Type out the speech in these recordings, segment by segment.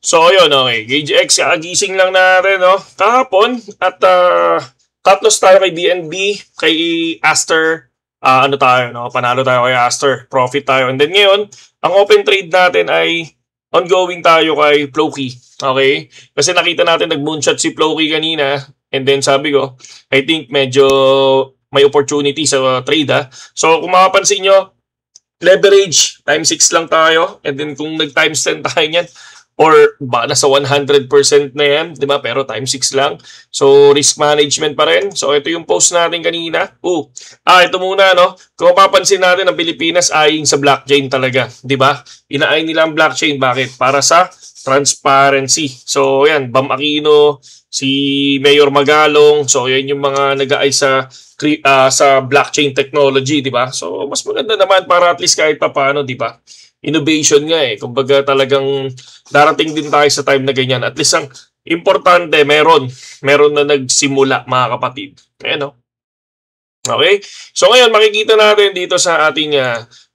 So, yun, okay. Gage X, kagising lang natin, no? Kahapon, at cut loss tayo kay BNB, kay Aster. Ano tayo, no? Panalo tayo kay Aster. Profit tayo. And then ngayon, ang open trade natin ay ongoing tayo kay Floki. Okay? Kasi nakita natin nag-moonshot si Floki kanina. And then sabi ko, I think medyo may opportunity sa trade, ha? So, kung makapansin nyo, leverage, times 6 lang tayo. And then kung nag-times 10 tayo niyan, or baka nasa 100% na yan, di ba? Pero times 6 lang. So, risk management pa rin. So, ito yung post natin kanina. Ito muna, no? Kung mapapansin natin, ang Pilipinas ayin sa blockchain talaga. Di ba? Inaayin nila ang blockchain. Bakit? Para sa transparency. So, yan. Bam Aquino, si Mayor Magalong. So, yan yung mga nag-aay sa blockchain technology, di ba? So, mas maganda naman para at least kahit pa paano, di ba? Innovation nga eh. Kumbaga talagang darating din tayo sa time na ganyan. At least ang importante, meron na nagsimula, mga kapatid. Ayan, no? Okay? So, ngayon, makikita natin dito sa ating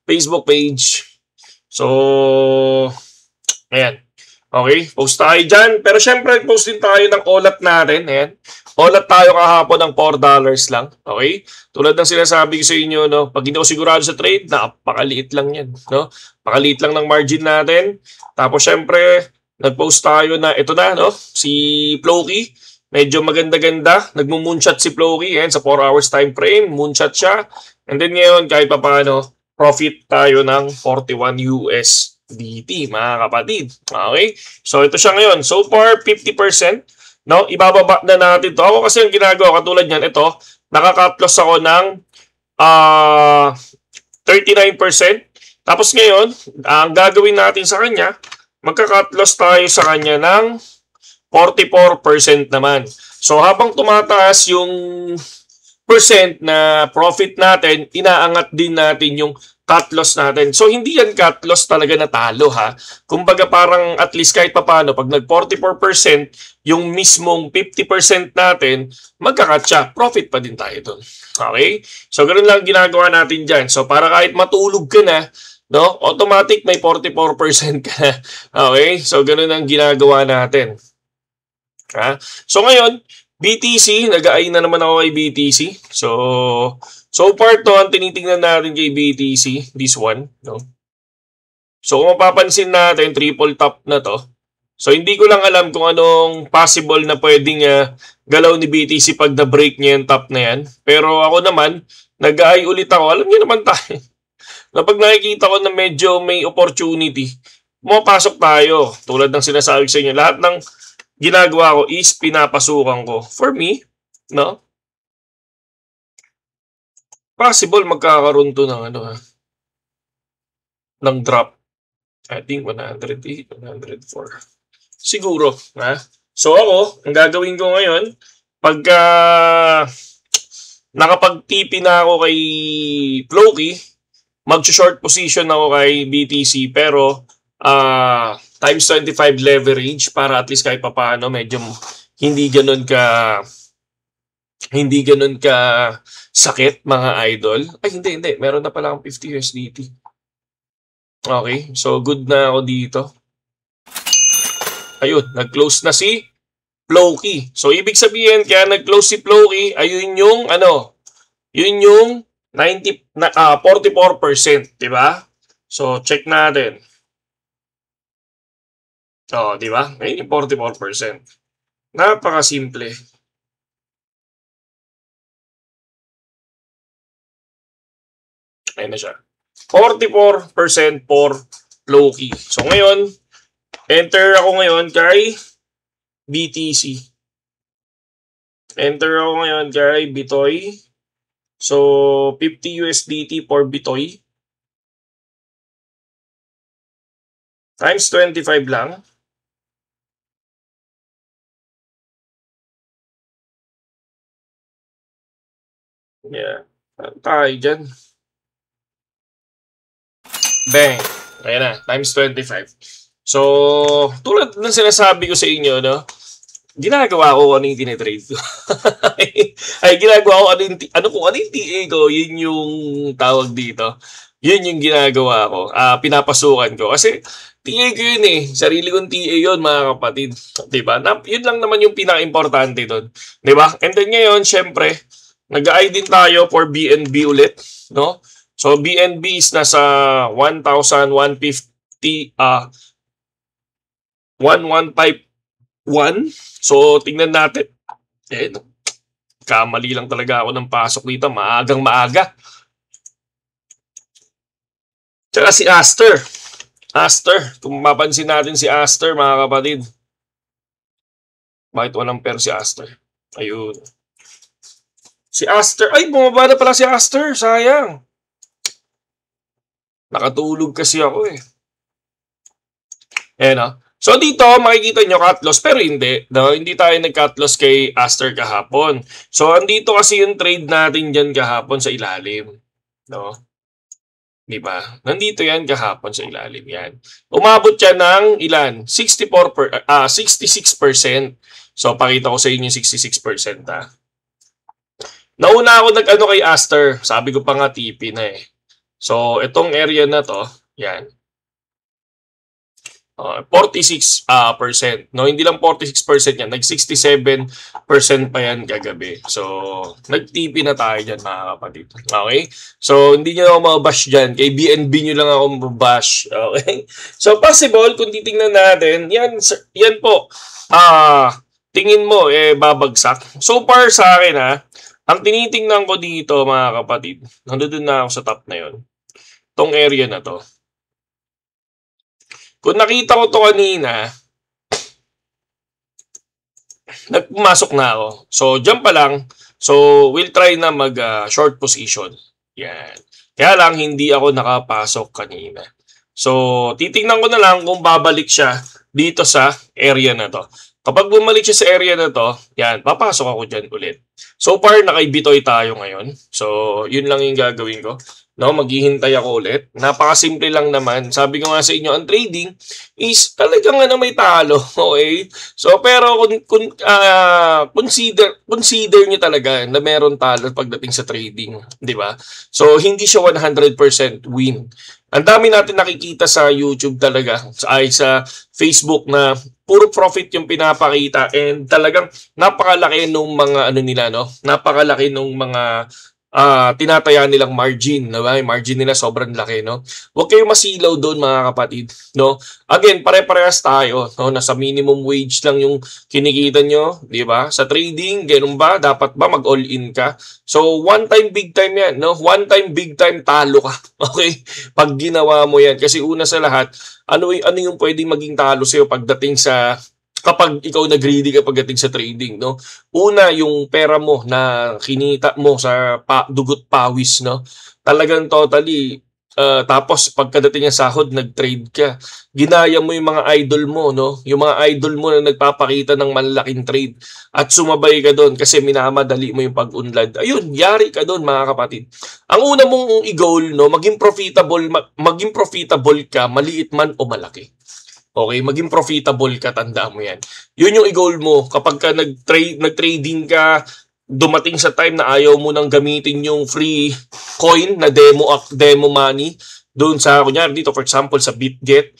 Facebook page. So, ayan. Okay? Post tayo dyan. Pero syempre, post din tayo ng olat natin. Ayan. Olat tayo kahapon ng $4 lang. Okay? Tulad ng sinasabi ko sa inyo, no? Pag hindi ako sigurado sa trade, napakaliit lang yan. No? Pakaliit lang ng margin natin. Tapos syempre, nag-post tayo na ito na, no? Si Floki. Medyo maganda-ganda. Nagmo-moonshot si Floki. Sa 4 hours time frame. Moonshot siya. And then ngayon, kahit pa paano, profit tayo ng 41 USDT, mga kapatid. Okay? So, ito siya ngayon. So far, 50%. No, ibababa na natin to. Ako kasi ang ginagawa katulad niyan, ito, nakaka-cut loss ako ng 39%. Tapos ngayon, ang gagawin natin sa kanya, magka-cut loss tayo sa kanya ng 44% naman. So habang tumataas yung percent na profit natin, inaangat din natin yung cut loss natin. So, hindi yan cut loss talaga natalo, ha? Kumbaga parang at least kahit papano, pag nag-44%, yung mismong 50% natin, magka-cut siya. Profit pa din tayo dun. Okay? So, ganun lang ginagawa natin dyan. So, para kahit matulog ka na, no? Automatic may 44% ka na. Okay? So, ganun ang ginagawa natin. Ha? So, ngayon, BTC, nag-aay na naman ako kay BTC. So far to, ang tinitingnan natin kay BTC, this one, no? So kung mapapansin natin, triple top na to. So hindi ko lang alam kung anong possible na pwedeng galaw ni BTC pag na-break niya yung top na yan. Pero ako naman, nag-aay ulit ako. Alam niyo naman tayo, na pag nakikita ko na medyo may opportunity, pumapasok tayo. Tulad ng sinasabi sa inyo, lahat ng ginagawa ko is pinapasukan ko. For me, no? Possible magkakaroon to ng ng drop. I think 108, 104. Siguro, ha? So ako, ang gagawin ko ngayon, pagka nakapag-TP na ako kay Floki, mag-short position ako kay BTC, pero times 25 leverage para at least kahit papaano medyo hindi ganun ka sakit, mga idol. Ay, hindi. Meron na pala akong 50 USDT. Okay. So, good na ako dito. Ayun. Nag-close na si Floki. So, ibig sabihin, kaya nag-close si Floki, ayun yung, yun yung 44%. Diba? So, check natin. Diba? Ayun yung 44%. Napakasimple. Ayan na siya. 44% for Floki. So ngayon, enter ako ngayon kay BTC. Enter ako ngayon kay Bitoy. So 50 USDT for Bitoy. Times 25 lang. Yeah. Tayo dyan. Bang! Ayan na, times 25. So, tulad ng sinasabi ko sa inyo, no? Ginagawa ko ano yung tinitrade ko. Ay, ginagawa ko ano yung TA ko, yun yung tawag dito. Yun yung ginagawa ko. Pinapasukan ko. Kasi, TA ko yun eh. Sarili kong TA yun, mga kapatid. Diba? Yun lang naman yung pinaka-importante doon. Diba? And then ngayon, syempre, nag-eye din tayo for BNB ulit. No? So, BNB is nasa 1,150, 1,151. So, tingnan natin. Kamali lang talaga ako ng pasok dito. Maagang maaga. Tsaka si Aster. Kung mapansin natin si Aster, mga kapatid. Bakit walang pair si Aster? Ayun. Si Aster. Ay, bumaba na pala si Aster. Sayang. Nakatulog kasi ako eh. Ayan o. So dito, makikita nyo cut loss, pero hindi. No? Hindi tayo nag-cut loss kay Aster kahapon. So, andito kasi yung trade natin dyan kahapon sa ilalim. No? Diba? Nandito yan kahapon sa ilalim yan. Umabot siya ng ilan? 66%. So, pakita ko sa inyo yung 66%. Nauna ako nag-ano kay Aster. Sabi ko pa nga TP na eh. So, itong area na to, yan. 46%. No, hindi lang 46% yan. Nag-67% pa yan kagabi. So, nag-TP na tayo dyan, mga kapatid. Okay? So, hindi nyo ako mabash dyan. Kay BNB nyo lang ako mabash. Okay? So, possible, kung titingnan natin, yan po. Tingin mo, babagsak. So far sa akin, ang tinitingnan ko dito, mga kapatid, nandun na ako sa top na yon. Tong area na to. Kung nakita ko to kanina, nagpumasok na ako. So, dyan pa lang. So, we'll try na mag-short position. Yan. Kaya lang, hindi ako nakapasok kanina. So, titingnan ko na lang kung babalik siya dito sa area na to. Kapag bumalik siya sa area na to, yan, papasok ako dyan ulit. So far, nakaibitoy tayo ngayon. So, yun lang yung gagawin ko. No, maghihintay ako ulit. Napakasimple lang naman. Sabi ko nga sa inyo, ang trading is talagang may talo. Okay? So, pero consider nyo talaga na meron talo pagdating sa trading. Di ba? So, hindi siya 100% win. Ang dami natin nakikita sa YouTube talaga, sa Facebook na puro profit yung pinapakita and talagang napakalaki nung mga nila, no? Napakalaki nung mga tinataya nilang margin, no? Margin nila sobrang laki, no? Huwag kayong masilaw doon, mga kapatid, no? Again, pare-parehas tayo, no? Nasa minimum wage lang yung kinikita nyo, di ba? Sa trading, ganun ba? Dapat ba mag-all-in ka? So, one time, big time yan, no? One time, big time, talo ka. Okay? Pag ginawa mo yan. Kasi una sa lahat, ano yung pwedeng maging talo sa'yo pagdating sa kapag ikaw nag-greedy ka pagdating sa trading, no? Una, yung pera mo na kinita mo sa dugot pawis, no? Talagang totally, tapos pagkadating ng sahod, nag-trade ka. Ginaya mo yung mga idol mo, no? Yung mga idol mo na nagpapakita ng malalaking trade at sumabay ka doon kasi minamadali mo yung pag-unlad. Ayun, yari ka doon, mga kapatid. Ang una mong i-goal, no? Maging profitable ka, maliit man o malaki. Okay, maging profitable ka, tandaan mo yan. Yun yung i-goal mo. Kapag ka nag-trading ka, dumating sa time na ayaw mo nang gamitin yung free coin na demo money, doon sa, kunyari dito, for example, sa BitGet,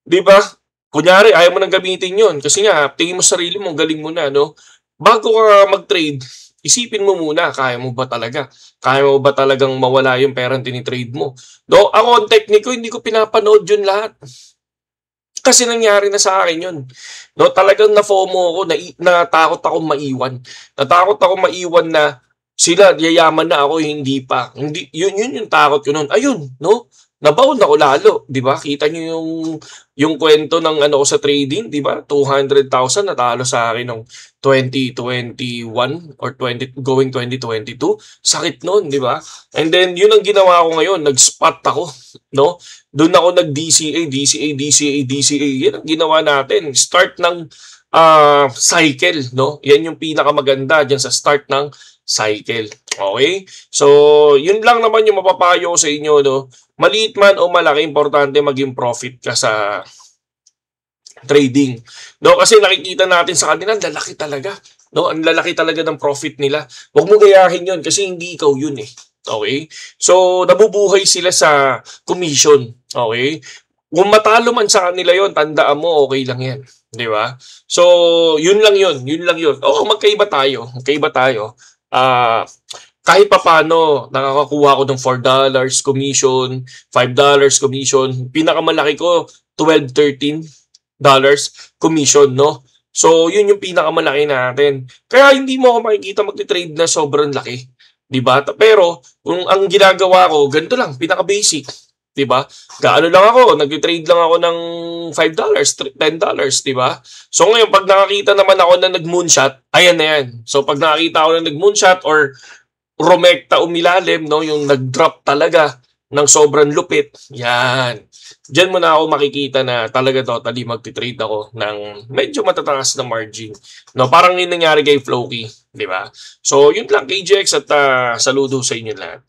di ba? Kunyari, ayaw mo nang gamitin yun. Kasi nga, tingin mo sarili mo, galing mo na, no? Bago ka mag-trade, isipin mo muna, kaya mo ba talaga? Kaya mo ba talagang mawala yung pera na tinitrade mo? No, ako, ang technique ko, hindi ko pinapanood yun lahat. Kasi nangyari na sa akin yun. No, talagang na-FOMO ako, natakot akong maiwan. Natakot akong maiwan na sila, yayaman na ako, hindi pa. Hindi, yun yung takot ko nun. Ayun, no? Nabaon ako lalo, di ba? Kita nyo yung kwento ng ko sa trading, di ba? 200,000 natalo sa akin ng 2021 or going 2022. Sakit nun, di ba? And then, yun ang ginawa ko ngayon. Nag-spot ako, no? Doon ako nag-DCA. Yan ang ginawa natin. Start ng cycle, no? Yan yung pinakamaganda dyan sa start ng cycle. Okay? So, yun lang naman yung mapapayo sa inyo, no? Maliit man o malaki, importante maging profit ka sa trading. No, kasi nakikita natin sa kanila, ang lalaki talaga. No, ang lalaki talaga ng profit nila. Huwag mo gayahin 'yon kasi hindi ikaw 'yun eh. Okay? So, nabubuhay sila sa commission. Okay? kung matalo man sa kanila yon, tandaan mo, okay lang yan. Di ba? So, yun lang yun. Yun lang yun. Oo, magkaiba tayo. Magkaiba tayo. Kahit pa paano, nakakakuha ko ng $4 commission, $5 commission. Pinakamalaki ko, $12-13 commission, no? So, yun yung pinakamalaki natin. Kaya hindi mo ako makikita magti-trade na sobrang laki. Diba? Pero, kung ang ginagawa ko, ganito lang, pinaka-basic. Diba? Gaano lang ako, nag-trade lang ako ng $5, $10, diba? So ngayon, pag nakakita naman ako na nag-moonshot, ayan na yan. So pag nakakita ako na nag-moonshot or rumekta umilalim, no, yung nag-drop talaga ng sobrang lupit, yan. Diyan mo na ako makikita na talaga totally magti-trade ako ng medyo matataas na margin. No, parang yung nangyari kay Floki, di ba? So, yun lang KJX at saludo sa inyo lahat.